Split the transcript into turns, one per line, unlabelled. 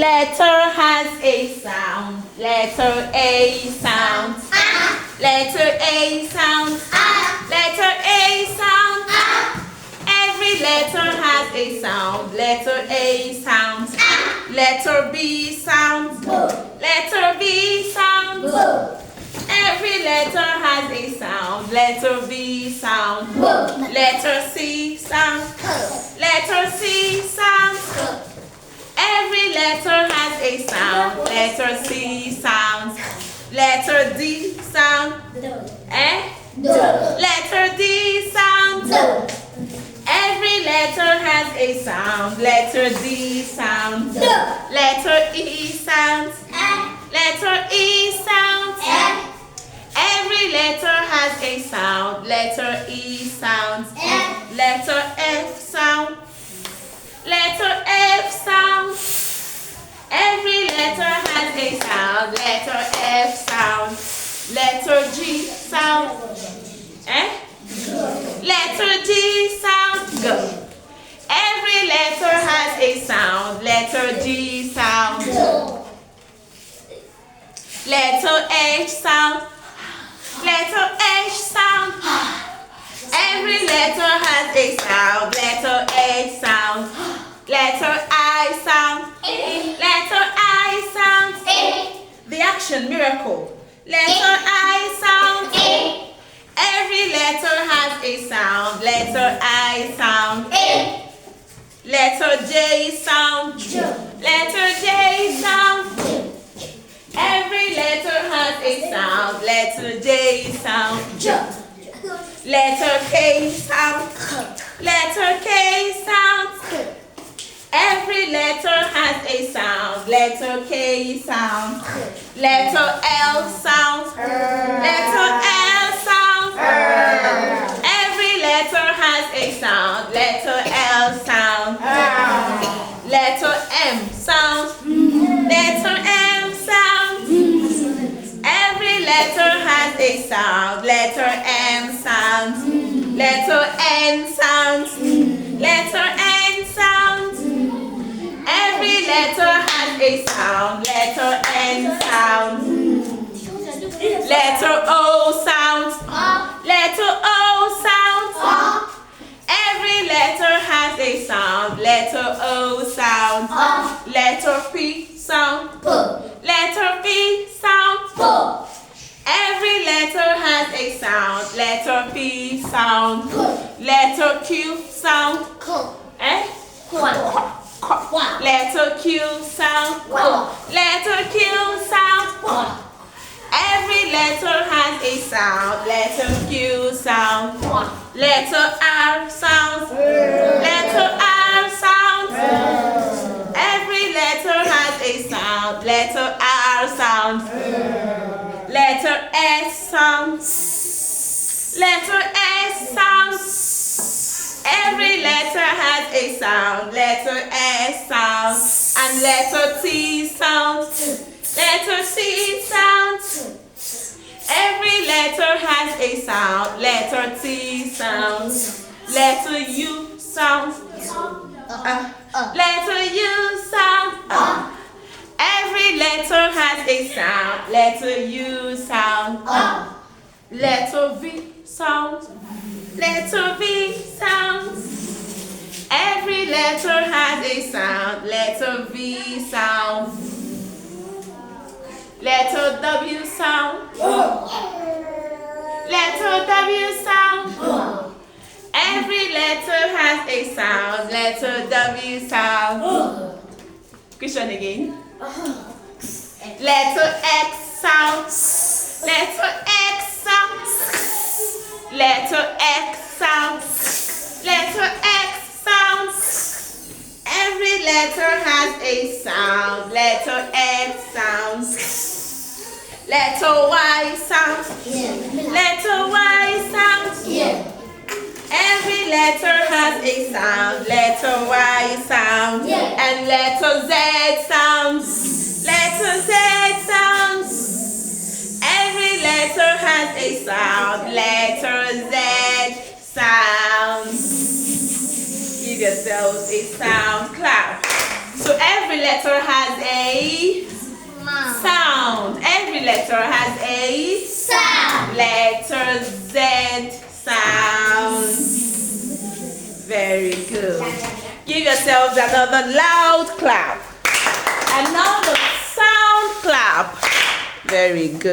letter has a sound. Letter A sound. Letter A sound. Letter A sound. Every letter has a sound. Letter A sound. Letter B sound. Letter B sound. Every letter has a sound. Letter B sound. Letter C sound. Letter C sound. Every letter has a sound. Letter C sound. Letter D sound. Letter D sound. Every letter has a sound. Letter D sound. Letter E sound. Letter E sound. Every letter has a sound. Letter E sound. Letter F sound. Letter F sound. Every letter has a sound. Letter F sound. Letter G sound. Letter G sound. Go. Every letter has a sound. Letter G sound. Letter H sound. Letter H sound. Every letter has a sound. Letter H sound. Letter I sound. Letter I sound. The action miracle. Letter I sound. Every letter has a sound. Letter I sound. Letter J sound. Letter J sound. Every letter has a sound. Letter J sound. Letter K sound. Letter K sound. Every letter has a sound. Letter K sound. Letter L sound. Letter L sound. Every letter has a sound. Letter L sound. Letter M sound. Letter M sound. Every letter has a sound. Letter M sound. Letter N sound. Letter N sound. Every letter has a sound. Letter N sound. Letter O sound. Letter O sound. Every letter has a sound. Letter O sound. Letter P sound. Letter P sound. Every letter has a sound. Letter P sound. Letter Q sound. Letter Q sound. Letter Q sound. Every letter has a sound. Letter Q sound. Letter R sound. Letter R sound. Every letter has a sound. Letter R sound. Letter S sound. Letter S sound. Every letter has a sound. Letter S sound. And letter T sound. Letter C sound. Every letter has a sound. Letter T sound. Letter U sound. Letter U sound. Every letter has a sound. Letter U sound. Letter V sound. Letter V sound. Every letter has a sound. Letter V sound. Letter W sound. Letter W sound. Every letter has a sound. Letter W sound. Question again. Letter X sound. Letter X sound. Letter X sound. Letter X sound. Every letter has a sound. Letter X sound. Letter Y sound. Letter Y sound. Every letter has a sound. Letter Y sound. And letter Z sounds. Letter Z sounds. Every letter has a sound. Letter Z sounds. Give yourselves a sound clap. So every letter has a letter has a
Sound.
letter Z sound. Very good. Give yourselves another loud clap. And now the sound clap. Very good.